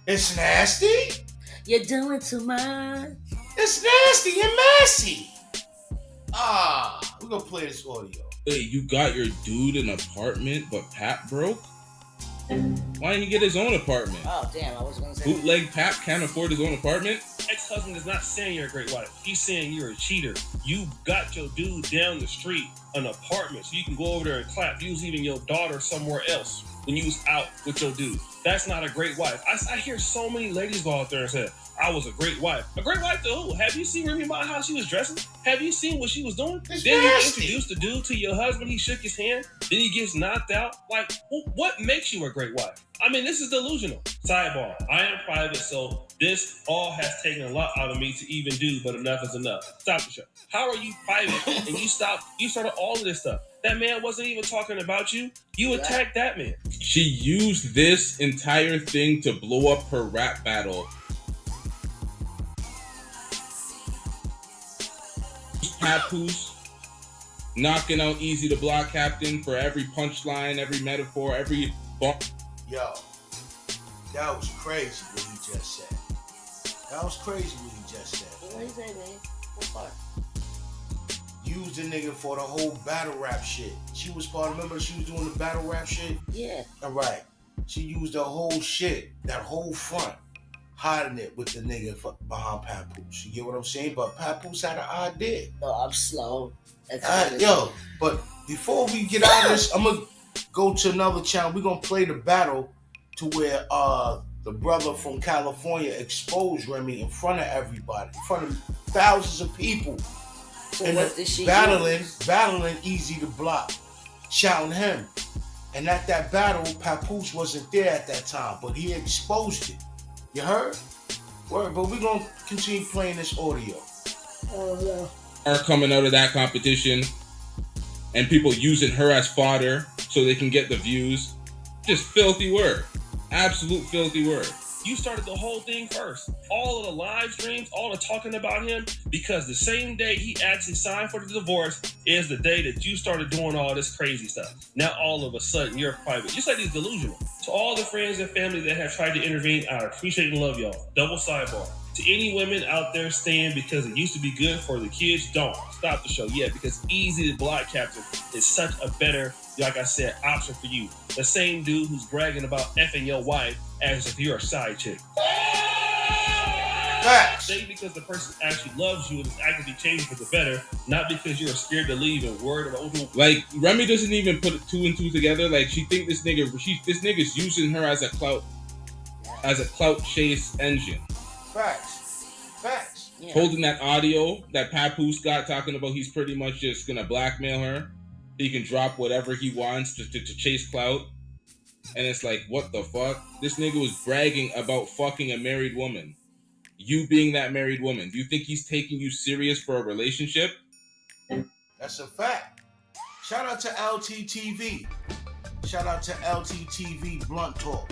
It's nasty. You're doing too much. It's nasty and messy. We're gonna play this audio. Hey, you got your dude an apartment, but Pat broke? Why didn't he get his own apartment? Oh, damn, I was gonna say Bootleg Pat can't afford his own apartment? Ex-husband is not saying you're a great wife. He's saying you're a cheater. You got your dude down the street an apartment so you can go over there and clap. You was leaving your daughter somewhere else when you was out with your dude. That's not a great wife. I hear so many ladies go out there and say, I was a great wife. A great wife to who? Have you seen Remy Ma how she was dressing? Have you seen what she was doing? It's then nasty. You introduced the dude to your husband. He shook his hand. Then he gets knocked out. Like, what makes you a great wife? I mean, this is delusional. Sidebar. I am private, so this all has taken a lot out of me to even do, but enough is enough. Stop the show. How are you private and you started all of this stuff? That man wasn't even talking about you. You attacked that man. She used this entire thing to blow up her rap battle. Papoose knocking out Easy the Block Captain for every punchline, every metaphor, every bump. Yo, that was crazy what he just said. That was crazy what he just said. What did he say, man? What part? Used the nigga for the whole battle rap shit. She was part of, remember she was doing the battle rap shit? Yeah. All right. She used the whole shit, that whole front, hiding it with the nigga behind Papoose. You get what I'm saying? But Papoose had an idea. No, I'm slow. Yo, but before we get out of this, I'm going to go to another channel. We're going to play the battle to where the brother from California exposed Remy in front of everybody, in front of thousands of people. So and what did she battling Easy to Block, shouting him. And at that battle, Papoose wasn't there at that time, but he exposed it. You heard? Word, but we're going to continue playing this audio. Oh, no. Are coming out of that competition and people using her as fodder so they can get the views. Just filthy word. Absolute filthy word. You started the whole thing first. All of the live streams, all the talking about him, because the same day he actually signed for the divorce is the day that you started doing all this crazy stuff. Now all of a sudden you're private. You said he's delusional. To all the friends and family that have tried to intervene, I appreciate and love y'all. Double sidebar. To any women out there staying because it used to be good for the kids, don't. Stop the show. Yeah, because Easy the Block Captain is such a better, like I said, option for you. The same dude who's bragging about effing your wife as if you're a side chick. Facts. Say because the person actually loves you and is actively changing for the better, not because you're scared to leave and worried about who. Like, Remy doesn't even put two and two together. Like, she think this nigga's using her as a clout chase engine. Facts. Yeah. Holding that audio that Papoose got talking about he's pretty much just gonna blackmail her. He can drop whatever he wants to chase clout. And it's like, what the fuck? This nigga was bragging about fucking a married woman. You being that married woman. Do you think he's taking you serious for a relationship? That's a fact. Shout out to LTTV. Shout out to LTTV Blunt Talk.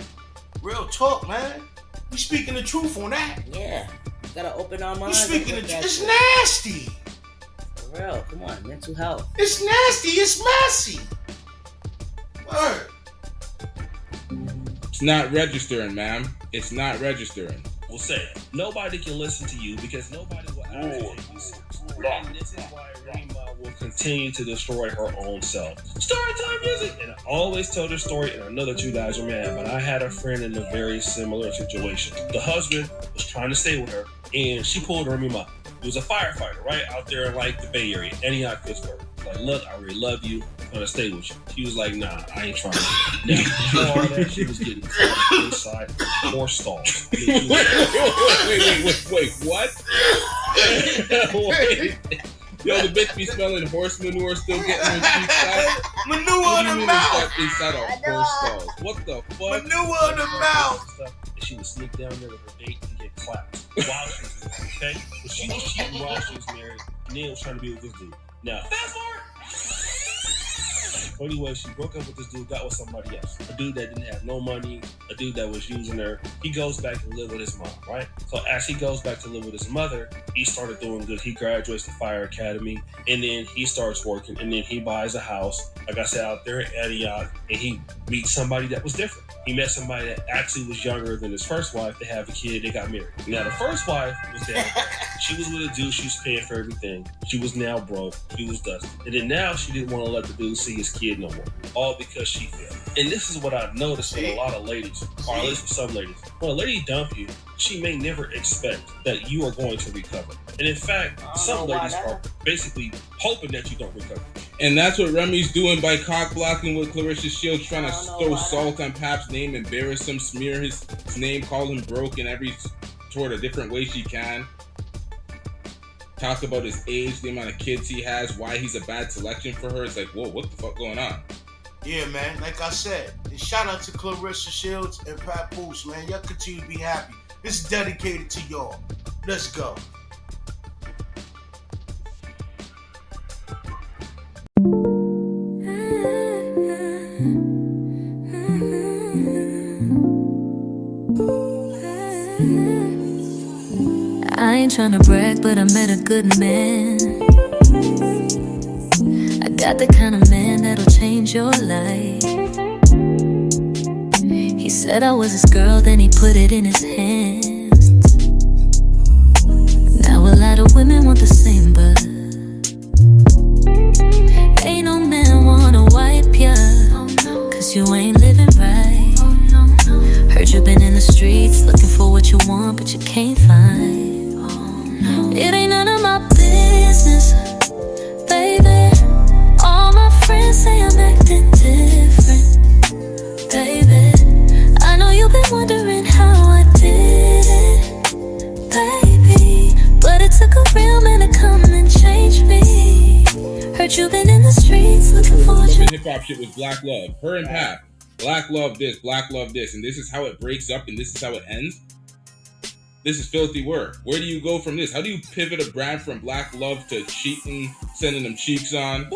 Real talk, man. We speaking the truth on that. Yeah. Gotta open our We minds. speaking the truth. It's nasty. For real. Come on. Mental health. It's nasty. It's messy. Word. It's not registering, ma'am. It's not registering. Will say nobody can listen to you because nobody will actually take you seriously. And this is why Rima will continue to destroy her own self. Storytime music! And I always tell this story, and I know that you guys are mad, but I had a friend in a very similar situation. The husband was trying to stay with her, and she pulled Rima. He was a firefighter, right? Out there in like the Bay Area, Antioch, Pittsburgh. Like, look, I really love you. I'm gonna stay with you. He was like, nah, I ain't trying to. Now, before all that, she was getting inside more stalls. Wait, what? Wait. Yo, the bitch be smelling horse manure, still getting her teeth out. Manure in the mouth. Inside of horse stalls. What the fuck? Manure in the mouth. And she would sneak down there with her date and get clapped while she was married, okay? But she was cheating while she was married, and then was trying to be with this dude. Now, fast forward. So anyway, she broke up with this dude, got with somebody else. A dude that didn't have no money, a dude that was using her. He goes back to live with his mom, right? So as he goes back to live with his mother, he started doing good. He graduates the fire academy, and then he starts working, and then he buys a house, like I said, out there in Antioch, and he meets somebody that was different. He met somebody that actually was younger than his first wife. They have a kid, they got married. Now the first wife was down. She was with a dude, she was paying for everything. She was now broke, she was dusty. And then now she didn't want to let the dude see his kid no more. All because she failed. And this is what I've noticed with a lot of ladies, or at least with some ladies. When a lady dump you, she may never expect that you are going to recover. And in fact, some ladies are basically hoping that you don't recover. And that's what Remy's doing by cock blocking with Clarissa Shields, trying to throw salt on Pap's name, embarrass him, smear his name, call him broke in every sort of different way she can. Talk about his age, the amount of kids he has, why he's a bad selection for her. It's like, whoa, what the fuck going on? Yeah, man. Like I said, and shout out to Clarissa Shields and Papoose, man. Y'all continue to be happy. This is dedicated to y'all. Let's go. I ain't tryna brag, but I met a good man. I got the kind of man that'll change your life. He said I was his girl, then he put it in his hands. Now a lot of women want the same, but ain't no man wanna wipe ya, cause you ain't living right. Heard you been in the streets looking for what you want, but you can't find. It ain't none of my business, baby. All my friends say I'm acting different, baby. I know you've been wondering how I did it, baby. But it took a real man to come and change me. Heard you been in the streets looking for what you... Hip hop shit was Black Love. Her and Pap. Black love this, Black love this, and this is how it breaks up, and this is how it ends. This is filthy work. Where do you go from this? How do you pivot a brand from Black Love to cheating, sending them cheeks on?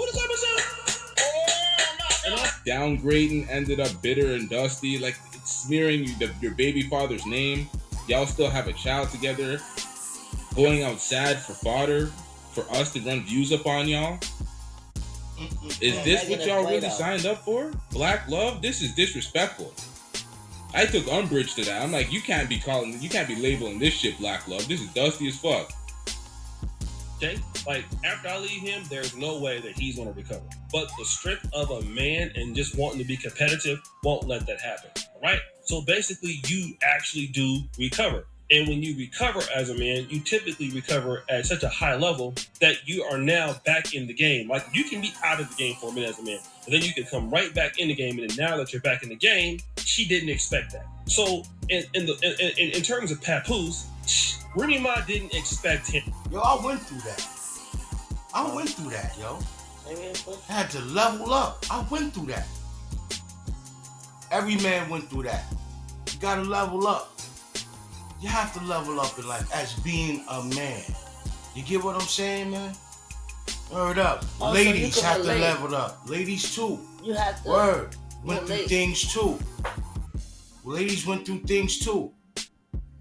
Downgrading, ended up bitter and dusty, like it's smearing your baby father's name. Y'all still have a child together, going out sad for fodder, for us to run views up on y'all. Is this what y'all really signed up for? Black love? This is disrespectful. I took umbrage to that. I'm like, you can't be labeling this shit Black Love. This is dusty as fuck. Okay? Like, after I leave him, there's no way that he's gonna recover. But the strength of a man and just wanting to be competitive won't let that happen. Alright? So basically, you actually do recover. And when you recover as a man, you typically recover at such a high level that you are now back in the game. Like, you can be out of the game for a minute as a man, but then you can come right back in the game. And then now that you're back in the game, she didn't expect that. So in terms of Papoose, Remy Ma didn't expect him. Yo, I went through that. Yo. I had to level up. I went through that. Every man went through that. You gotta level up. You have to level up in life as being a man. You get what I'm saying, man? Word up. Also, ladies have to level up. Ladies too. You have to. Word. Went through things too. Ladies went through things too.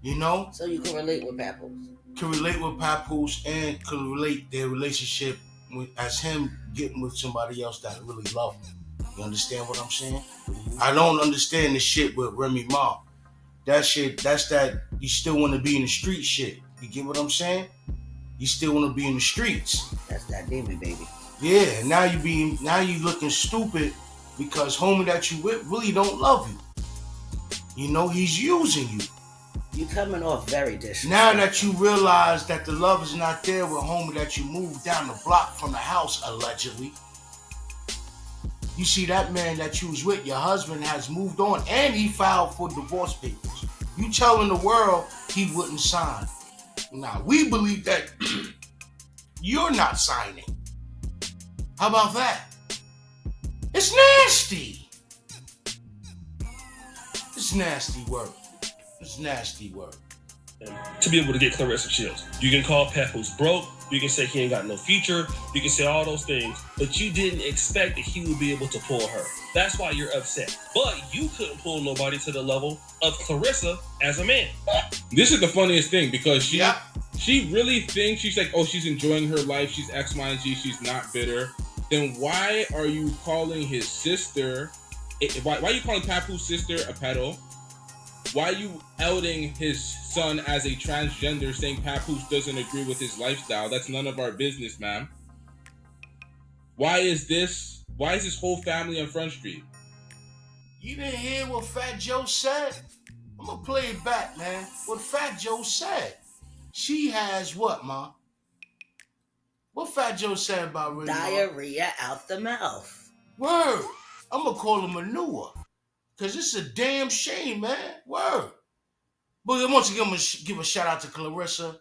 You know? So you can relate with Papoose. Can relate with Papoose and can relate their relationship with, as him getting with somebody else that really love him. You understand what I'm saying? Mm-hmm. I don't understand the shit with Remy Ma. That shit, that's that you still want to be in the street shit. You get what I'm saying? You still want to be in the streets. That's that demon, baby. Yeah, now you looking stupid because homie that you with really don't love you. You know, he's using you. You coming off very disrespectful. Now that you realize that the love is not there with homie that you moved down the block from the house, allegedly. You see that man that you was with, your husband has moved on and he filed for divorce papers. You telling the world he wouldn't sign. Now, we believe that you're not signing. How about that? It's nasty. It's nasty work. It's nasty work. to be able to get Clarissa Shields. You can call Papoose broke. You can say he ain't got no future. You can say all those things, but you didn't expect that he would be able to pull her. That's why you're upset. But you couldn't pull nobody to the level of Clarissa as a man. This is the funniest thing because she really thinks, she's like, oh, she's enjoying her life. She's X, Y, and Z. She's not bitter. Then why are you calling his sister, why are you calling Papoose sister a pedo? Why are you outing his son as a transgender, saying Papoose doesn't agree with his lifestyle? That's none of our business, ma'am. Why is this whole family on Front Street? You didn't hear what Fat Joe said? I'm gonna play it back, man. What Fat Joe said. She has what, ma? What Fat Joe said about Remy Ma? Diarrhea out the mouth. Word. I'm gonna call him manure. Cause it's a damn shame, man. Word. But once again, I'm gonna give a shout out to Clarissa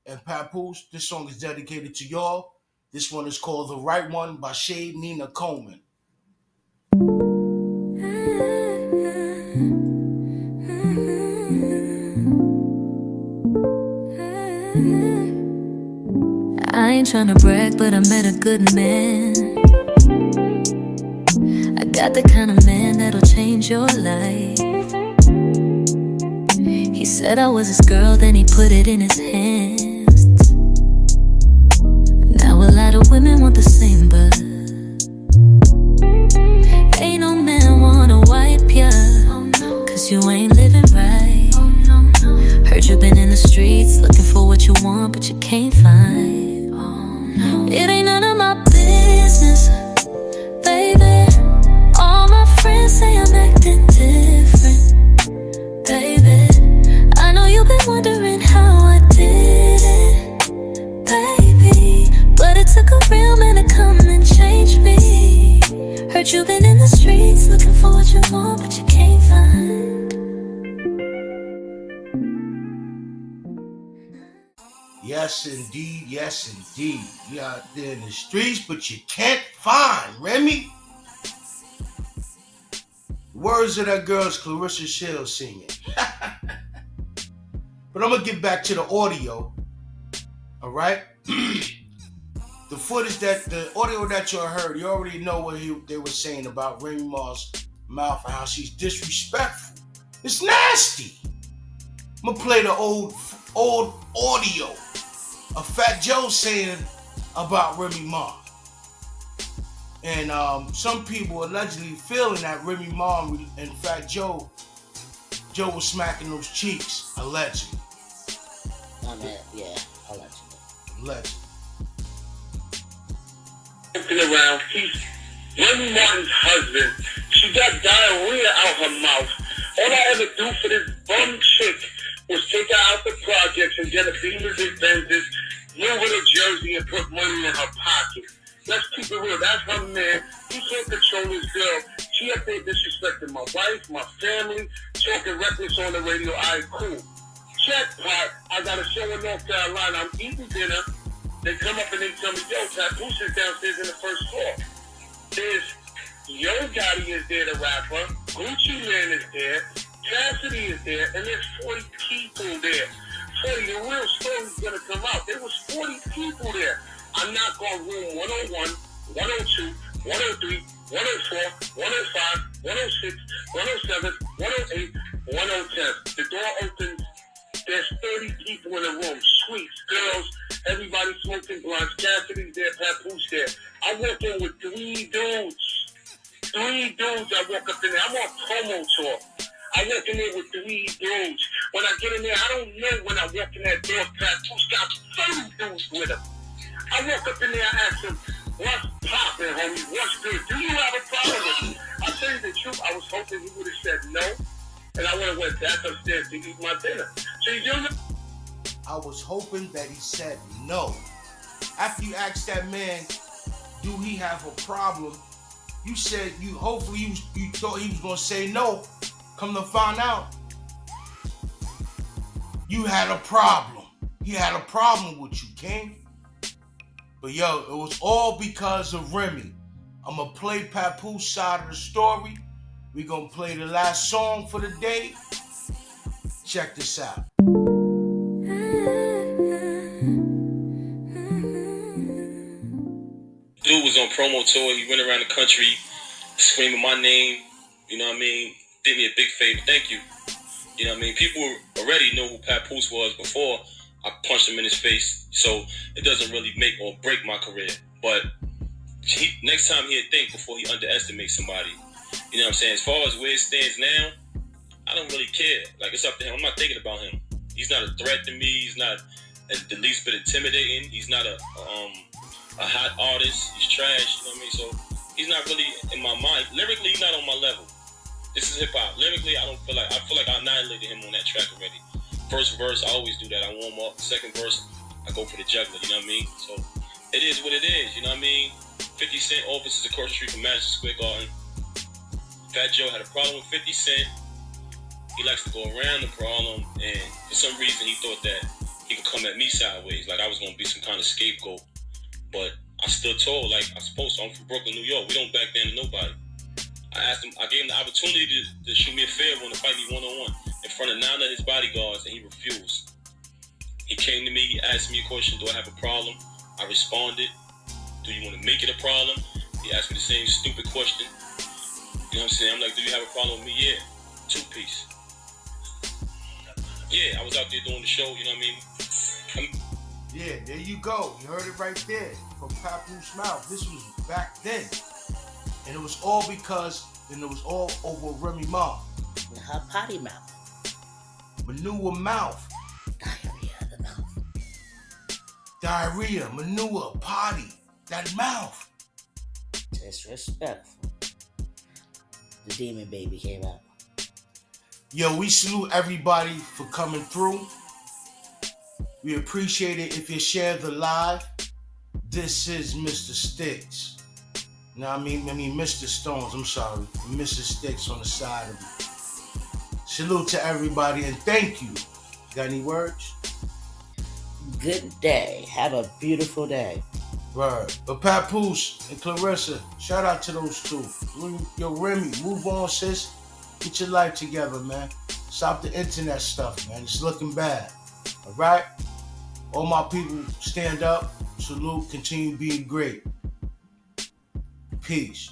and Papoose. This song is dedicated to y'all. This one is called The Right One by Shade Nina Coleman. I ain't tryna brag, but I met a good man. I got the kind of man that'll change your life. He said I was his girl, then he put it in his hands. Now a lot of women want the same, but ain't no man wanna wipe ya, cause you ain't living right. Heard you been in the streets looking for what you want, but you can't find. It ain't none of my business, baby. All my friends say I'm acting different, baby. I know you've been wondering how I did it, baby. But it took a real man to come and change me. Heard you've been in the streets looking for what you want, but you can't find. Yes, indeed. Yes, indeed. You out there in the streets, but you can't find Remy. Words of that girl's Clarissa Shields singing. But I'm gonna get back to the audio. All right. The footage the audio that you heard, you already know what they were saying about Remy Ma's mouth and how she's disrespectful. It's nasty. I'm gonna play the old audio of Fat Joe saying about Remy Ma. And some people allegedly feeling that Remy Ma and Fat Joe was smacking those cheeks, allegedly. On that, yeah, allegedly. Allegedly. Looking around, Remy Martin's husband. She got diarrhea out her mouth. All I ever do for this bum chick was take her out the projects and get a Beamers and Benzes, move her to Jersey and put money in her pocket. Let's keep it real. That's her man. He can't control his girl. She up there disrespecting my wife, my family, talking reckless on the radio. All right, cool. Jackpot. I got a show in North Carolina. I'm eating dinner. They come up and they tell me, yo, Papoose is downstairs in the first floor. There's Yo Gotti is there, the rapper. Gucci Man is there. Cassidy is there. And there's 40 people there. 40, the real story's gonna come out. There was 40 people there. I knock on room 101, 102, 103, 104, 105, 106, 107, 108, 110. The door opens. There's 30 people in the room. Sweets, girls, everybody smoking blunts. Cassidy's there, Papoose there. I walk in with 3 dudes. 3 dudes I walk up in there. I'm on promo tour. I walk in there with 3 dudes. When I get in there, I don't know when I walk in that door, Papoose got 30 dudes with him. I walk up in there, I ask him, what's poppin', homie? What's good? Do you have a problem with me? I'll tell you the truth, I was hoping he would have said no, and I would have went back upstairs to eat my dinner. So you do I was hoping that he said no. After you asked that man, do he have a problem? You said you thought he was gonna say no. Come to find out, you had a problem. He had a problem with you, King. But yo, it was all because of Remy. I'm gonna play Papoose side of the story. We gonna play the last song for the day. Check this out. on promo tour. He went around the country screaming my name. You know what I mean? Did me a big favor. Thank you. You know what I mean? People already know who Papoose was before I punched him in his face. So it doesn't really make or break my career. But next time he'll think before he underestimates somebody. You know what I'm saying? As far as where it stands now, I don't really care. Like, it's up to him. I'm not thinking about him. He's not a threat to me. He's not the least bit intimidating. He's not a hot artist. He's trash. You know what I mean? So he's not really in my mind. Lyrically, he's not on my level. This is hip hop. Lyrically, I feel like I annihilated him on that track already. First verse, I always do that. I warm up. Second verse, I go for the juggler. You know what I mean? So it is what it is. You know what I mean? 50 Cent office is across the street from Madison Square Garden. Fat Joe had a problem with 50 Cent. He likes to go around the problem, and for some reason he thought that he could come at me sideways, like I was gonna be some kind of scapegoat. But I stood tall, like I'm supposed to. I'm from Brooklyn, New York. We don't back down to nobody. I gave him the opportunity to shoot me a fair one, to fight me one-on-one in front of 9 of his bodyguards, and he refused. He came to me, he asked me a question, do I have a problem? I responded, do you want to make it a problem? He asked me the same stupid question. You know what I'm saying? I'm like, do you have a problem with me? Yeah. 2PIECE. Yeah, I was out there doing the show, you know what I mean? Yeah, there you go. You heard it right there from Papoose's mouth. This was back then. And it was all because, and it was all over Remy Ma. Her potty mouth. Manure mouth. Diarrhea, the mouth. Diarrhea, manure, potty. That mouth. Disrespectful. The Demon Baby came out. Yo, we salute everybody for coming through. We appreciate it if you share the live. This is Mr. Sticks. You know what I mean? Mr. Stones, I'm sorry. Mr. Sticks on the side of it. Salute to everybody and thank you. Got any words? Good day. Have a beautiful day. Right. But Papoose and Clarissa, shout out to those two. Yo, Remy, move on, sis. Get your life together, man. Stop the internet stuff, man. It's looking bad. All right? All my people, stand up. Salute. Continue being great. Peace.